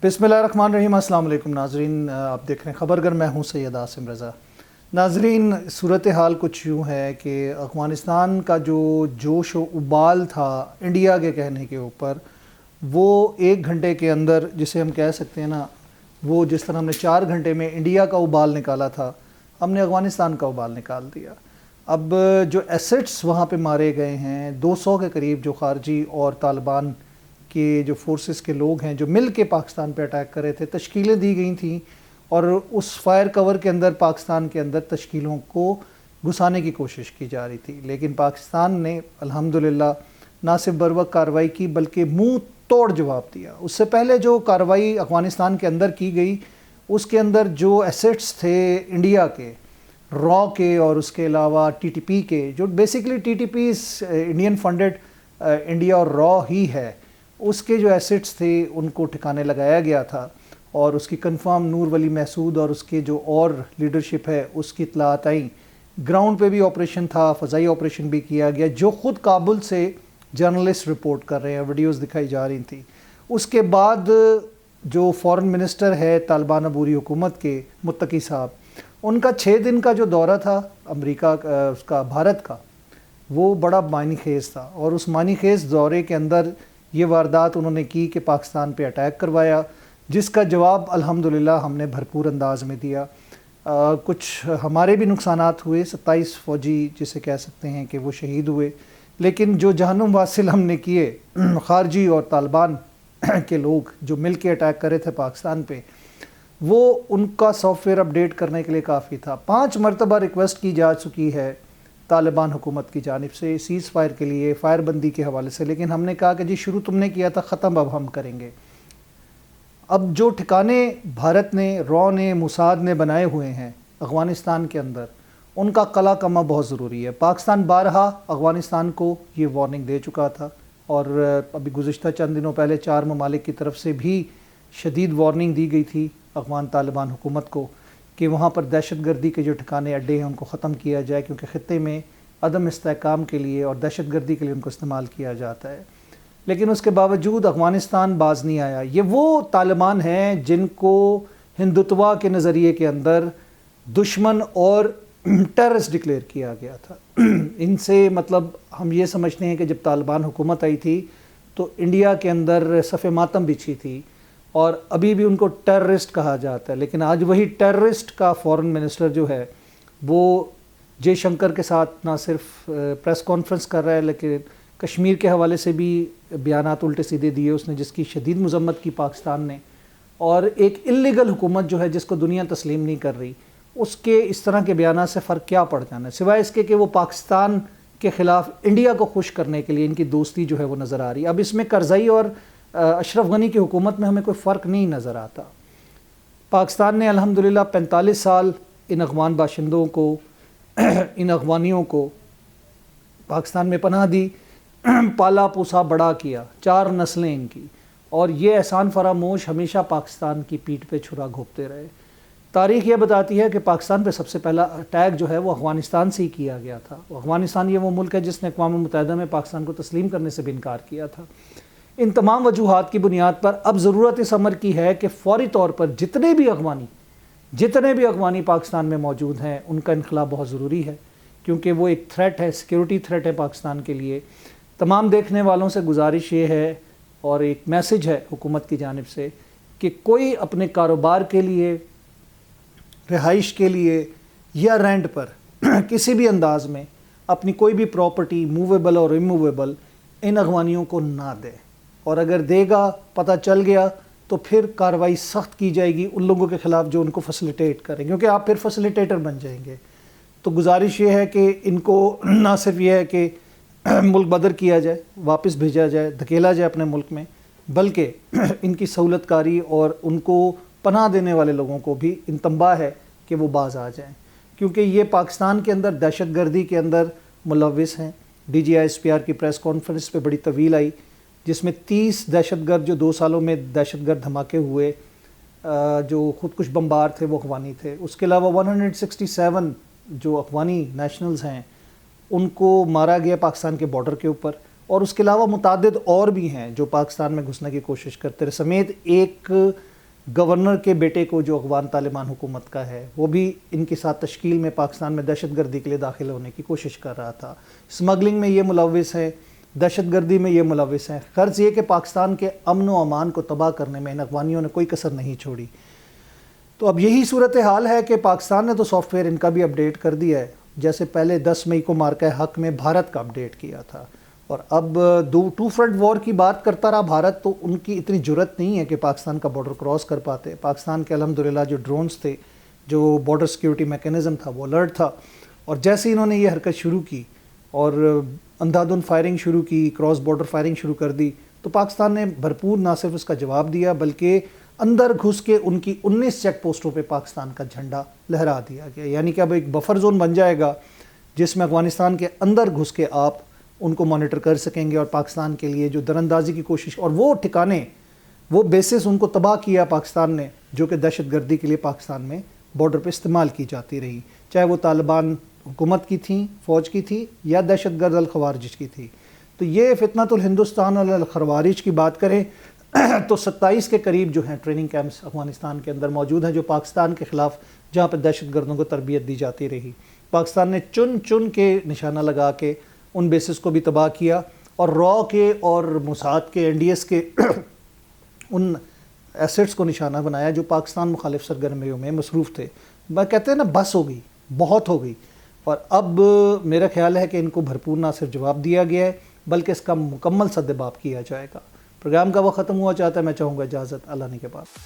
बिस्मिल्लाहिर्रहमानिर्रहीम। अस्सलाम वालेकुम नाजरीन, आप देख रहे हैं खबरगर। मैं हूं सैयद आसिम रज़ा। नाजरीन, सूरत हाल कुछ यूँ है कि अफ़गानिस्तान का जो जोश व उबाल था इंडिया के कहने के ऊपर, वो 1 घंटे के अंदर, जिसे हम कह सकते हैं ना, वो जिस तरह हमने 4 घंटे में इंडिया का उबाल निकाला था, हमने अफ़गानिस्तान का उबाल निकाल दिया। अब जो एसेट्स वहाँ पे मारे गए हैं 200 के करीब, जो खारजी और तालिबान के जो फोर्सेस के लोग हैं जो मिल के पाकिस्तान पे अटैक कर रहे थे, तश्कीलें दी गई थी और उस फायर कवर के अंदर पाकिस्तान के अंदर तश्कीलों को घुसाने की कोशिश की जा रही थी। लेकिन पाकिस्तान ने अल्हम्दुलिल्लाह ना सिर्फ बरवक्त कार्रवाई की बल्कि मुंह तोड़ जवाब दिया। उससे पहले जो कार्रवाई अफ़गानिस्तान के अंदर की गई, उसके अंदर जो एसेट्स थे इंडिया के, रॉ के और उसके अलावा टीटीपी के, जो basically TTP Indian funded India और रॉ ही है, उसके जो एसेट्स थे उनको ठिकाने लगाया गया था। और उसकी कंफर्म नूर वली महसूद और उसके जो और लीडरशिप है उसकी इत्तलात आई। ग्राउंड पे भी ऑपरेशन था, फ़ज़ाई ऑपरेशन भी किया गया, जो ख़ुद काबुल से जर्नलिस्ट रिपोर्ट कर रहे हैं, वीडियोस दिखाई जा रही थी। उसके बाद जो फॉरेन मिनिस्टर है तालिबान अबूरी हुकूमत के, मुत्तकी साहब, उनका 6 दिन का जो दौरा था अमेरिका उसका, भारत का, वो बड़ा मायने खेज़ था। और उस मायने खेज़ दौरे के अंदर ये वारदात उन्होंने की कि पाकिस्तान पे अटैक करवाया, जिसका जवाब अल्हम्दुलिल्लाह हमने भरपूर अंदाज में दिया। कुछ हमारे भी नुकसानात हुए, 27 फ़ौजी जिसे कह सकते हैं कि वो शहीद हुए, लेकिन जो जहन्नुम वासिल हमने किए खारजी और तालिबान के लोग जो मिल के अटैक कर रहे थे पाकिस्तान पे, वो उनका सॉफ्टवेयर अपडेट करने के लिए काफ़ी था। 5 मरतबा रिक्वेस्ट की जा चुकी है तालिबान हुकूमत की जानिब से सीज़ फायर के लिए, फायर बंदी के हवाले से, लेकिन हमने कहा कि जी शुरू तुमने किया था, ख़त्म अब हम करेंगे। अब जो ठिकाने भारत ने, रॉ ने, मुसाद ने बनाए हुए हैं अफ़गानिस्तान के अंदर, उनका कला कमा बहुत ज़रूरी है। पाकिस्तान बारहा अफ़गानिस्तान को ये वार्निंग दे चुका था और अभी गुज़िश्ता चंद दिनों पहले 4 ममालिक की तरफ से भी शदीद वार्निंग दी गई थी अफ़गान तालिबान हुकूमत को कि वहाँ पर दहशतगर्दी के जो ठिकाने अड्डे हैं उनको ख़त्म किया जाए, क्योंकि ख़ित्ते में अदम इस्तेहकाम के लिए और दहशतगर्दी के लिए उनको इस्तेमाल किया जाता है। लेकिन उसके बावजूद अफ़गानिस्तान बाज नहीं आया। ये वो तालिबान हैं जिनको हिंदुत्वा के नज़रिए के अंदर दुश्मन और टेररिस्ट डिक्लेयर किया गया था। इनसे मतलब हम ये समझते हैं कि जब तालिबान हुकूमत आई थी तो इंडिया के अंदर सफ़े मातम बिछी थी और अभी भी उनको टेररिस्ट कहा जाता है। लेकिन आज वही टेररिस्ट का फॉरेन मिनिस्टर जो है वो जयशंकर के साथ ना सिर्फ प्रेस कॉन्फ्रेंस कर रहा है, लेकिन कश्मीर के हवाले से भी बयानात उल्टे सीधे दिए उसने, जिसकी शदीद मजम्मत की पाकिस्तान ने। और एक इल्लीगल हुकूमत जो है जिसको दुनिया तस्लीम नहीं कर रही, उसके इस तरह के बयानात से फ़र्क क्या पड़ जाना है, सिवाय इसके कि वो पाकिस्तान के ख़िलाफ़ इंडिया को खुश करने के लिए इनकी दोस्ती जो है वो नज़र आ रही है। अब इसमें करज़ई और अशरफ गनी की हुकूमत में हमें कोई फ़र्क नहीं नज़र आता। पाकिस्तान ने अल्हम्दुलिल्लाह 45 साल इन अफ़गान बाशिंदों को, इन अफ़गानियों को पाकिस्तान में पनाह दी, पाला पोसा बड़ा किया, 4 नस्लें इनकी, और ये एहसान फरामोश हमेशा पाकिस्तान की पीठ पे छुरा घोंपते रहे। तारीख़ ये बताती है कि पाकिस्तान पे सबसे पहला अटैक जो है वो अफ़गानिस्तान से ही किया गया था। अफ़गानिस्तान ये वो मुल्क है जिसने अक़वाम मुत्तहिदा में पाकिस्तान को तस्लीम करने से भी इनकार किया था। इन तमाम वजूहात की बुनियाद पर अब ज़रूरत इस अमर की है कि फ़ौरी तौर पर जितने भी अफ़गानी पाकिस्तान में मौजूद हैं उनका इनखला बहुत ज़रूरी है, क्योंकि वो एक थ्रेट है, सिक्योरिटी थ्रेट है पाकिस्तान के लिए। तमाम देखने वालों से गुजारिश ये है और एक मैसेज है हुकूमत की जानिब से कि कोई अपने कारोबार के लिए, रिहाइश के लिए या रेंट पर किसी भी अंदाज में अपनी कोई भी प्रॉपर्टी मूवेबल और इमूवेबल इन अफ़गानियों को ना दे, और अगर देगा, पता चल गया, तो फिर कार्रवाई सख्त की जाएगी उन लोगों के ख़िलाफ़ जो उनको फैसिलिटेट करें, क्योंकि आप फिर फैसिलिटेटर बन जाएंगे। तो गुजारिश ये है कि इनको ना सिर्फ ये है कि मुल्क बदर किया जाए, वापस भेजा जाए, धकेला जाए अपने मुल्क में, बल्कि इनकी सहूलतकारी और उनको पनाह देने वाले लोगों को भी इंतबा है कि वो बाज आ जाएँ, क्योंकि ये पाकिस्तान के अंदर दहशतगर्दी के अंदर मुलविस हैं। DGISPR की प्रेस कॉन्फ्रेंस पे बड़ी तवील आई, जिसमें 30 दहशतगर्द, जो 2 सालों में दहशतगर्द धमाके हुए, जो खुदकुश बम्बार थे वो अफ़गानी थे। उसके अलावा 167 जो अफ़गानी नेशनल्स हैं उनको मारा गया पाकिस्तान के बॉर्डर के ऊपर, और उसके अलावा मुतादिद और भी हैं जो पाकिस्तान में घुसने की कोशिश करते रहे, समेत एक گورنر کے بیٹے کو جو افغان طالبان حکومت کا ہے وہ بھی ان کے ساتھ تشکیل میں پاکستان میں دہشت گردی کے لیے داخل ہونے کی کوشش کر رہا تھا. اسمگلنگ میں یہ ملوث ہے, دہشت گردی میں یہ ملوث ہیں. غرض یہ کہ پاکستان کے امن و امان کو تباہ کرنے میں ان افغانیوں نے کوئی کسر نہیں چھوڑی. تو اب یہی صورتحال ہے کہ پاکستان نے تو سافٹ ویئر ان کا بھی اپڈیٹ کر دیا ہے, جیسے پہلے 10 مئی کو مارکہ حق میں بھارت کا اپڈیٹ کیا تھا, اور اب ٹو فرنٹ وار کی بات کرتا رہا بھارت, تو ان کی اتنی جرت نہیں ہے کہ پاکستان کا بارڈر کراس کر پاتے. پاکستان کے الحمدللہ جو ڈرونز تھے, جو بارڈر سیکیورٹی میکینزم تھا, وہ الرٹ تھا, اور جیسے انہوں نے یہ حرکت شروع کی اور اندھادھند فائرنگ شروع کی, کراس بارڈر فائرنگ شروع کر دی, تو پاکستان نے بھرپور نہ صرف اس کا جواب دیا بلکہ اندر گھس کے ان کی 19 چیک پوسٹوں پہ پاکستان کا جھنڈا لہرا دیا گیا. یعنی کہ اب ایک بفر زون بن جائے گا جس میں افغانستان کے اندر گھس کے آپ ان کو مانیٹر کر سکیں گے, اور پاکستان کے لیے جو دراندازی کی کوشش, اور وہ ٹھکانے, وہ بیسز ان کو تباہ کیا پاکستان نے جو کہ دہشت گردی کے لیے پاکستان میں بارڈر پہ استعمال کی جاتی رہی, چاہے وہ طالبان حکومت کی تھیں, فوج کی تھی, یا دہشت گرد الخوارج کی تھی. تو یہ فتنۃ الہندوستان اور الخوارج کی بات کریں تو 27 کے قریب جو ہیں ٹریننگ کیمپس افغانستان کے اندر موجود ہیں جو پاکستان کے خلاف, جہاں پہ دہشت گردوں کو تربیت دی جاتی رہی. پاکستان نے چن چن کے نشانہ لگا کے ان بیسز کو بھی تباہ کیا, اور را کے اور موساد کے, NDS کے ان ایسٹس کو نشانہ بنایا جو پاکستان مخالف سرگرمیوں میں مصروف تھے. کہتے ہیں نا, بس ہو گئی, بہت ہو گئی, اور اب میرا خیال ہے کہ ان کو بھرپور نہ صرف جواب دیا گیا ہے بلکہ اس کا مکمل سدباب کیا جائے گا. پروگرام کا وقت ختم ہوا, چاہتا ہے میں چاہوں گا اجازت اللہ نے کے بعد.